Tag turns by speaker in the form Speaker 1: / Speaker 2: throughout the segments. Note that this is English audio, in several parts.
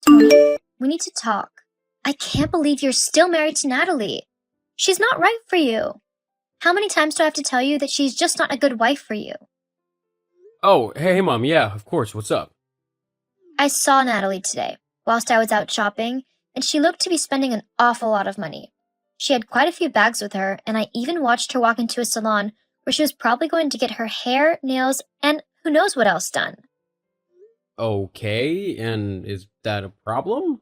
Speaker 1: Tony, we need to talk. I can't believe you're still married to Natalie. She's not right for you. How many times do I have to tell you that she's just not a good wife for you?
Speaker 2: Oh, hey, Mom. Yeah, of course. What's up?
Speaker 1: I saw Natalie today, whilst I was out shopping, and she looked to be spending an awful lot of money. She had quite a few bags with her, and I even watched her walk into a salon where she was probably going to get her hair, nails, and who knows what else done.
Speaker 2: Okay, and is that a problem?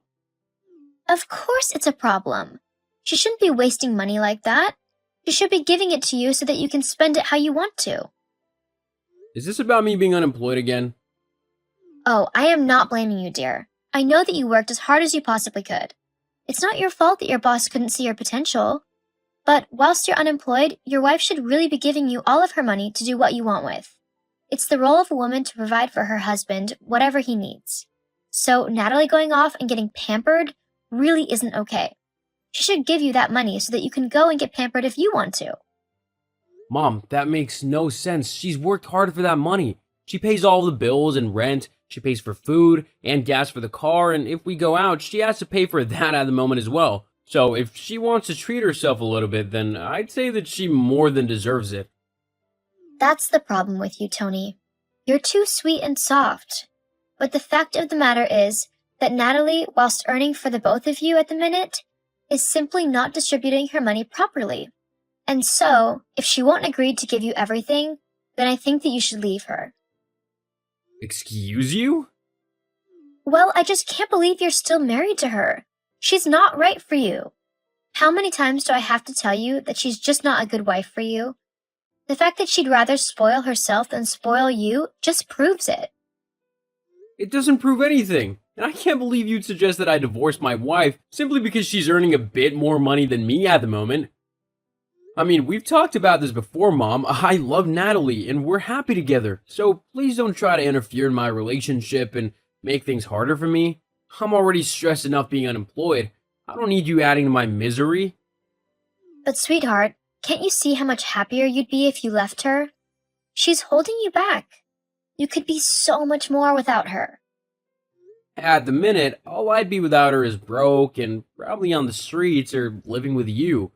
Speaker 1: Of course it's a problem. She shouldn't be wasting money like that. She should be giving it to you so that you can spend it how you want to.
Speaker 2: Is this about me being unemployed again?
Speaker 1: Oh, I am not blaming you, dear. I know that you worked as hard as you possibly could. It's not your fault that your boss couldn't see your potential. But whilst you're unemployed, your wife should really be giving you all of her money to do what you want with. It's the role of a woman to provide for her husband whatever he needs. So Natalie going off and getting pampered really isn't okay. She should give you that money so that you can go and get pampered if you want to.
Speaker 2: Mom, that makes no sense. She's worked hard for that money. She pays all the bills and rent. She pays for food and gas for the car, and if we go out, she has to pay for that at the moment as well. So if she wants to treat herself a little bit, then I'd say that she more than deserves it.
Speaker 1: That's the problem with you, Tony. You're too sweet and soft. But the fact of the matter is that Natalie, whilst earning for the both of you at the minute, is simply not distributing her money properly. And so, if she won't agree to give you everything, then I think that you should leave her.
Speaker 2: Excuse you?
Speaker 1: Well, I just can't believe you're still married to her. She's not right for you. How many times do I have to tell you that she's just not a good wife for you? The fact that she'd rather spoil herself than spoil you just proves it.
Speaker 2: It doesn't prove anything. And I can't believe you'd suggest that I divorce my wife simply because she's earning a bit more money than me at the moment. I mean, we've talked about this before, Mom. I love Natalie, and we're happy together. So please don't try to interfere in my relationship and make things harder for me. I'm already stressed enough being unemployed. I don't need you adding to my misery.
Speaker 1: But sweetheart, can't you see how much happier you'd be if you left her? She's holding you back. You could be so much more without her.
Speaker 2: At the minute, all I'd be without her is broke and probably on the streets or living with you.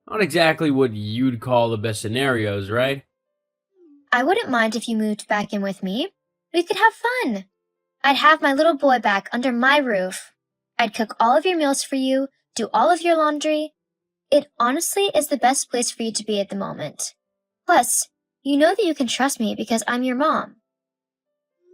Speaker 2: Not exactly what you'd call the best scenarios, right?
Speaker 1: I wouldn't mind if you moved back in with me. We could have fun. I'd have my little boy back under my roof. I'd cook all of your meals for you, do all of your laundry. It honestly is the best place for you to be at the moment. Plus, you know that you can trust me because I'm your mom.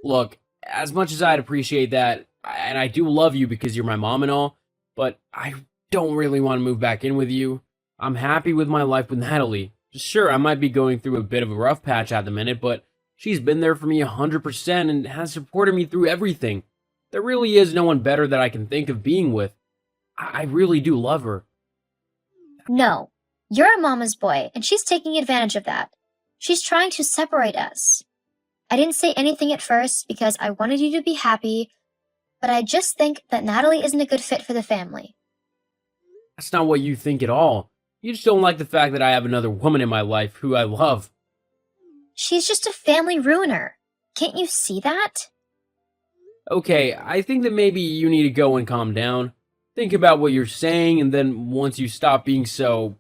Speaker 2: Look, as much as I'd appreciate that, and I do love you because you're my mom and all, but I don't really want to move back in with you. I'm happy with my life with Natalie. Sure, I might be going through a bit of a rough patch at the minute, but she's been there for me 100% and has supported me through everything. There really is no one better that I can think of being with. I really do love her.
Speaker 1: No, you're a mama's boy, and she's taking advantage of that. She's trying to separate us. I didn't say anything at first because I wanted you to be happy, but I just think that Natalie isn't a good fit for the family.
Speaker 2: That's not what you think at all. You just don't like the fact that I have another woman in my life who I love.
Speaker 1: She's just a family ruiner. Can't you see that?
Speaker 2: Okay, I think that maybe you need to go and calm down. Think about what you're saying, and then once you stop being so,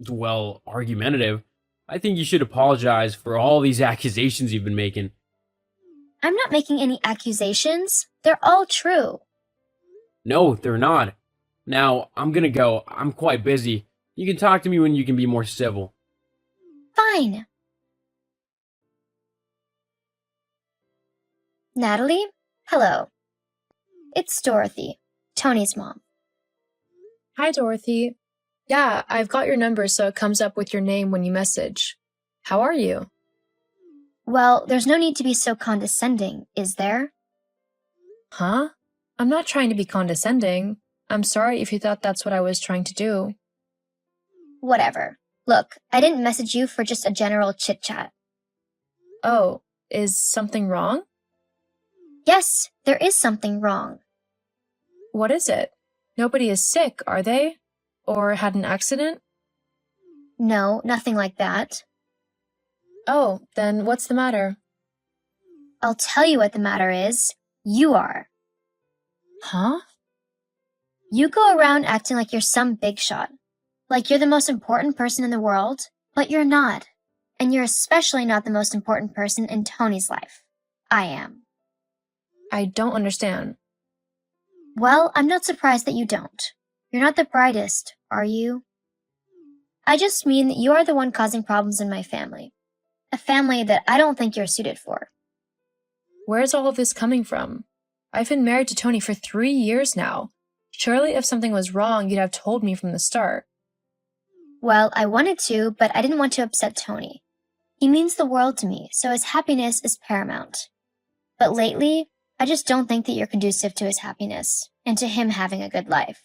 Speaker 2: well, argumentative, I think you should apologize for all these accusations you've been making.
Speaker 1: I'm not making any accusations. They're all true.
Speaker 2: No, they're not. Now, I'm gonna go. I'm quite busy. You can talk to me when you can be more civil.
Speaker 1: Fine. Natalie? Hello. It's Dorothy, Tony's mom.
Speaker 3: Hi, Dorothy. Yeah, I've got your number so it comes up with your name when you message. How are you?
Speaker 1: Well, there's no need to be so condescending, is there?
Speaker 3: Huh? I'm not trying to be condescending. I'm sorry if you thought that's what I was trying to do.
Speaker 1: Whatever. Look, I didn't message you for just a general chit-chat.
Speaker 3: Oh, is something wrong?
Speaker 1: Yes, there is something wrong.
Speaker 3: What is it? Nobody is sick, are they? Or had an accident?
Speaker 1: No, nothing like that.
Speaker 3: Oh, then what's the matter?
Speaker 1: I'll tell you what the matter is. You are.
Speaker 3: Huh?
Speaker 1: You go around acting like you're some big shot, like you're the most important person in the world, but you're not. And you're especially not the most important person in Tony's life. I am.
Speaker 3: I don't understand.
Speaker 1: Well, I'm not surprised that you don't. You're not the brightest, are you? I just mean that you are the one causing problems in my family. A family that I don't think you're suited for.
Speaker 3: Where's all of this coming from? I've been married to Tony for 3 years now. Surely if something was wrong, you'd have told me from the start.
Speaker 1: Well, I wanted to, but I didn't want to upset Tony. He means the world to me, so his happiness is paramount. But lately, I just don't think that you're conducive to his happiness and to him having a good life.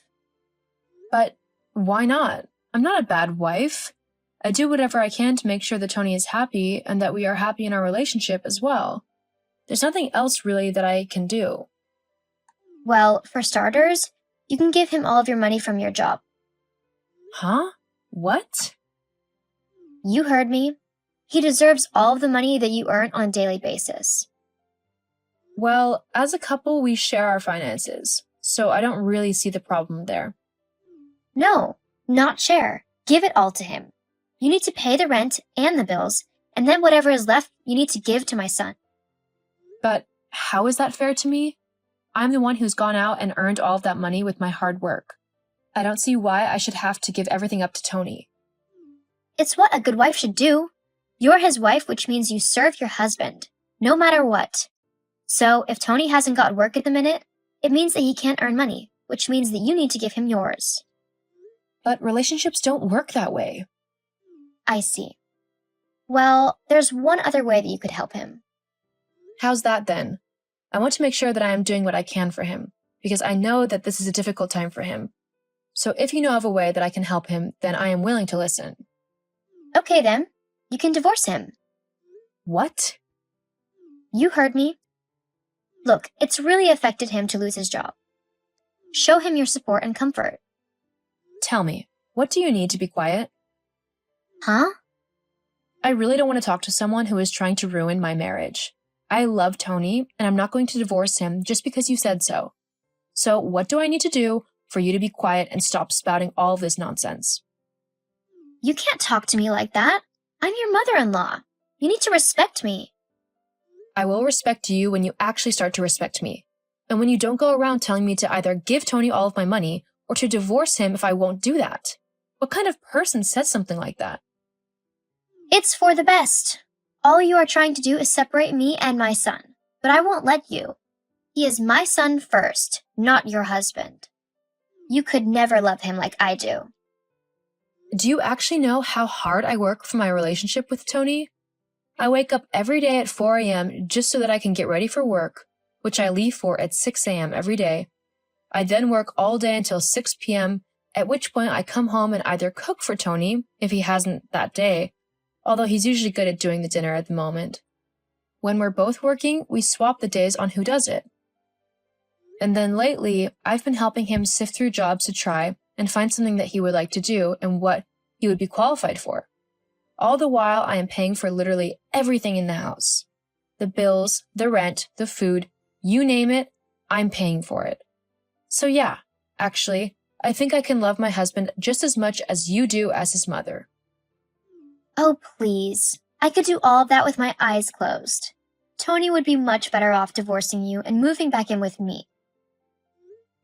Speaker 3: But why not? I'm not a bad wife. I do whatever I can to make sure that Tony is happy and that we are happy in our relationship as well. There's nothing else really that I can do.
Speaker 1: Well, for starters, you can give him all of your money from your job.
Speaker 3: Huh? What?
Speaker 1: You heard me. He deserves all of the money that you earn on a daily basis.
Speaker 3: Well, as a couple, we share our finances, so I don't really see the problem there.
Speaker 1: No, not share. Give it all to him. You need to pay the rent and the bills, and then whatever is left, you need to give to my son.
Speaker 3: But how is that fair to me? I'm the one who's gone out and earned all of that money with my hard work. I don't see why I should have to give everything up to Tony.
Speaker 1: It's what a good wife should do. You're his wife, which means you serve your husband, no matter what. So if Tony hasn't got work at the minute, it means that he can't earn money, which means that you need to give him yours.
Speaker 3: But relationships don't work that way.
Speaker 1: I see. Well, there's one other way that you could help him.
Speaker 3: How's that then? I want to make sure that I am doing what I can for him, because I know that this is a difficult time for him. So if you know of a way that I can help him, then I am willing to listen.
Speaker 1: Okay then, you can divorce him.
Speaker 3: What?
Speaker 1: You heard me. Look, it's really affected him to lose his job. Show him your support and comfort.
Speaker 3: Tell me, what do you need to be quiet?
Speaker 1: Huh?
Speaker 3: I really don't want to talk to someone who is trying to ruin my marriage. I love Tony, and I'm not going to divorce him just because you said so. So what do I need to do for you to be quiet and stop spouting all of this nonsense?
Speaker 1: You can't talk to me like that. I'm your mother-in-law. You need to respect me.
Speaker 3: I will respect you when you actually start to respect me. And when you don't go around telling me to either give Tony all of my money or to divorce him if I won't do that. What kind of person says something like that?
Speaker 1: It's for the best. All you are trying to do is separate me and my son, but I won't let you. He is my son first, not your husband. You could never love him like I do.
Speaker 3: Do you actually know how hard I work for my relationship with Tony? I wake up every day at 4 a.m. just so that I can get ready for work, which I leave for at 6 a.m. every day. I then work all day until 6 p.m., at which point I come home and either cook for Tony, if he hasn't that day, although he's usually good at doing the dinner at the moment. When we're both working, we swap the days on who does it. And then lately, I've been helping him sift through jobs to try and find something that he would like to do and what he would be qualified for. All the while, I am paying for literally everything in the house. The bills, the rent, the food, you name it, I'm paying for it. So yeah, actually, I think I can love my husband just as much as you do as his mother.
Speaker 1: Oh, please. I could do all of that with my eyes closed. Tony would be much better off divorcing you and moving back in with me.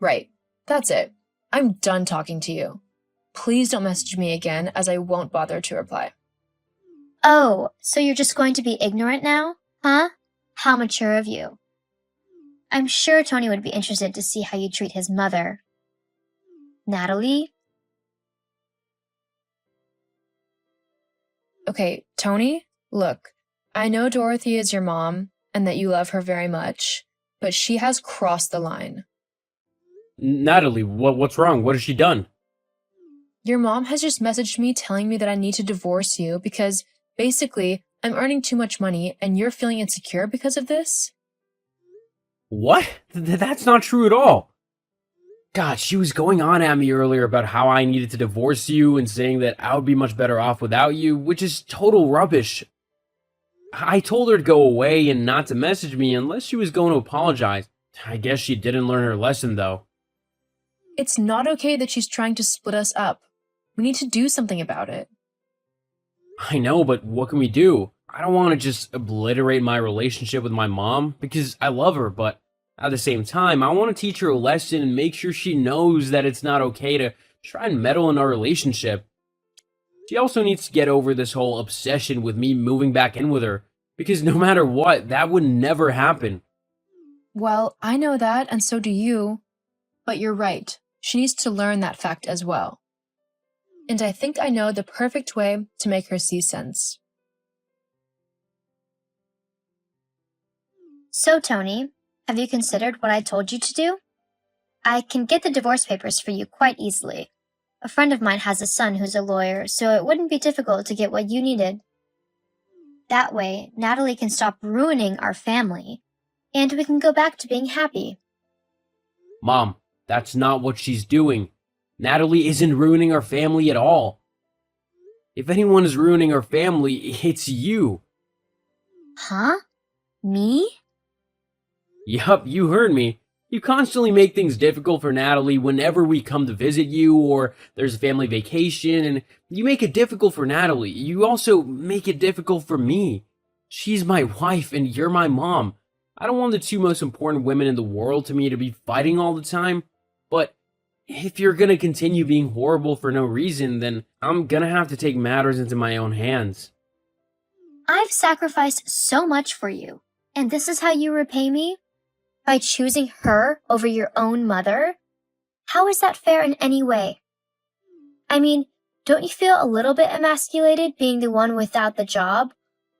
Speaker 3: Right. That's it. I'm done talking to you. Please don't message me again, as I won't bother to reply.
Speaker 1: Oh, so you're just going to be ignorant now? Huh? How mature of you. I'm sure Tony would be interested to see how you treat his mother. Natalie?
Speaker 3: Okay, Tony, look, I know Dorothy is your mom and that you love her very much, but she has crossed the line.
Speaker 2: Natalie, what's wrong? What has she done?
Speaker 3: Your mom has just messaged me telling me that I need to divorce you because, basically, I'm earning too much money and you're feeling insecure because of this?
Speaker 2: What? That's not true at all. God, she was going on at me earlier about how I needed to divorce you and saying that I would be much better off without you, which is total rubbish. I told her to go away and not to message me unless she was going to apologize. I guess she didn't learn her lesson, though.
Speaker 3: It's not okay that she's trying to split us up. We need to do something about it.
Speaker 2: I know, but what can we do? I don't want to just obliterate my relationship with my mom because I love her, but at the same time, I want to teach her a lesson and make sure she knows that it's not okay to try and meddle in our relationship. She also needs to get over this whole obsession with me moving back in with her, because no matter what, that would never happen.
Speaker 3: Well, I know that, and so do you. But you're right. She needs to learn that fact as well. And I think I know the perfect way to make her see sense.
Speaker 1: So, Tony, have you considered what I told you to do? I can get the divorce papers for you quite easily. A friend of mine has a son who's a lawyer, so it wouldn't be difficult to get what you needed. That way, Natalie can stop ruining our family, and we can go back to being happy.
Speaker 2: Mom, that's not what she's doing. Natalie isn't ruining our family at all. If anyone is ruining our family, it's you.
Speaker 1: Huh? Me?
Speaker 2: Yup, you heard me. You constantly make things difficult for Natalie whenever we come to visit you or there's a family vacation, and you make it difficult for Natalie. You also make it difficult for me. She's my wife and you're my mom. I don't want the two most important women in the world to me to be fighting all the time, but if you're gonna continue being horrible for no reason, then I'm gonna have to take matters into my own hands.
Speaker 1: I've sacrificed so much for you, and this is how you repay me? By choosing her over your own mother? How is that fair in any way? I mean, don't you feel a little bit emasculated being the one without the job,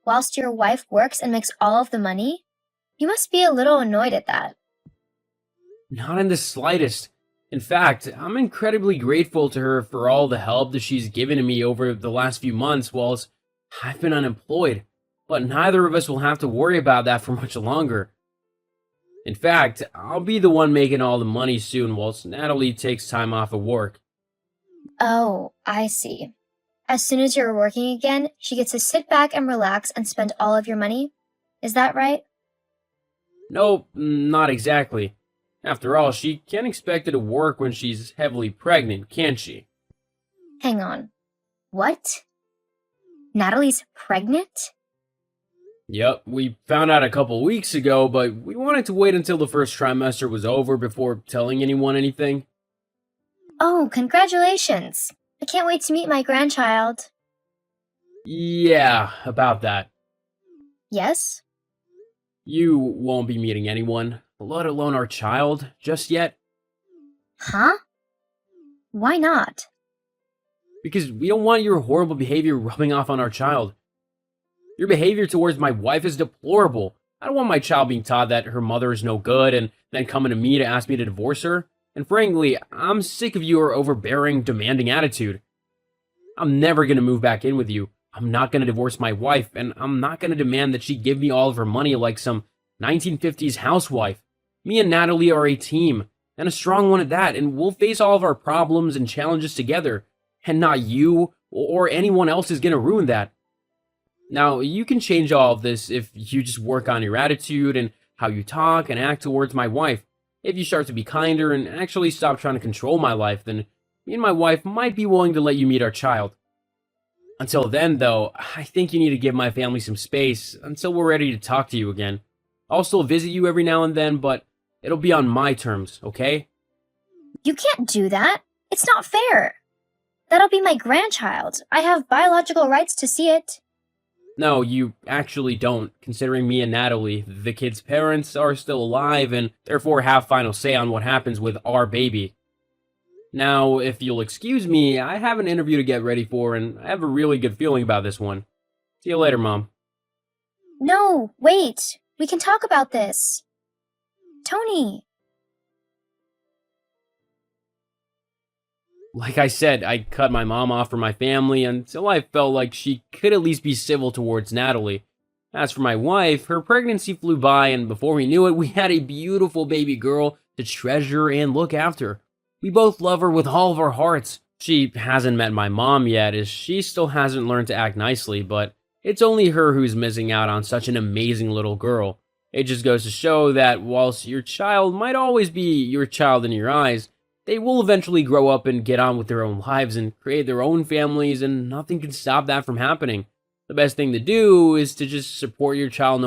Speaker 1: whilst your wife works and makes all of the money? You must be a little annoyed at that.
Speaker 2: Not in the slightest. In fact, I'm incredibly grateful to her for all the help that she's given to me over the last few months whilst I've been unemployed. But neither of us will have to worry about that for much longer. In fact, I'll be the one making all the money soon whilst Natalie takes time off of work.
Speaker 1: Oh, I see. As soon as you're working again, she gets to sit back and relax and spend all of your money? Is that right?
Speaker 2: Nope, not exactly. After all, she can't expect it to work when she's heavily pregnant, can she?
Speaker 1: Hang on. What? Natalie's pregnant?
Speaker 2: Yep, we found out a couple weeks ago, but we wanted to wait until the first trimester was over before telling anyone anything.
Speaker 1: Oh, congratulations. I can't wait to meet my grandchild.
Speaker 2: Yeah, about that.
Speaker 1: Yes?
Speaker 2: You won't be meeting anyone, let alone our child, just yet.
Speaker 1: Huh? Why not?
Speaker 2: Because we don't want your horrible behavior rubbing off on our child. Your behavior towards my wife is deplorable. I don't want my child being taught that her mother is no good and then coming to me to ask me to divorce her. And frankly, I'm sick of your overbearing, demanding attitude. I'm never going to move back in with you. I'm not going to divorce my wife, and I'm not going to demand that she give me all of her money like some 1950s housewife. Me and Natalie are a team, and a strong one at that, and we'll face all of our problems and challenges together. And not you or anyone else is going to ruin that. Now, you can change all of this if you just work on your attitude and how you talk and act towards my wife. If you start to be kinder and actually stop trying to control my life, then me and my wife might be willing to let you meet our child. Until then, though, I think you need to give my family some space until we're ready to talk to you again. I'll still visit you every now and then, but it'll be on my terms, okay?
Speaker 1: You can't do that. It's not fair. That'll be my grandchild. I have biological rights to see it.
Speaker 2: No, you actually don't, considering me and Natalie, the kid's parents, are still alive and therefore have final say on what happens with our baby. Now, if you'll excuse me, I have an interview to get ready for, and I have a really good feeling about this one. See you later, Mom.
Speaker 1: No, wait. We can talk about this. Tony.
Speaker 2: Like I said, I cut my mom off from my family until I felt like she could at least be civil towards Natalie. As for my wife, her pregnancy flew by, and before we knew it, we had a beautiful baby girl to treasure and look after. We both love her with all of our hearts. She hasn't met my mom yet, as she still hasn't learned to act nicely, but it's only her who's missing out on such an amazing little girl. It just goes to show that whilst your child might always be your child in your eyes, They will eventually grow up and get on with their own lives and create their own families, and nothing can stop that from happening. The best thing to do is to just support your child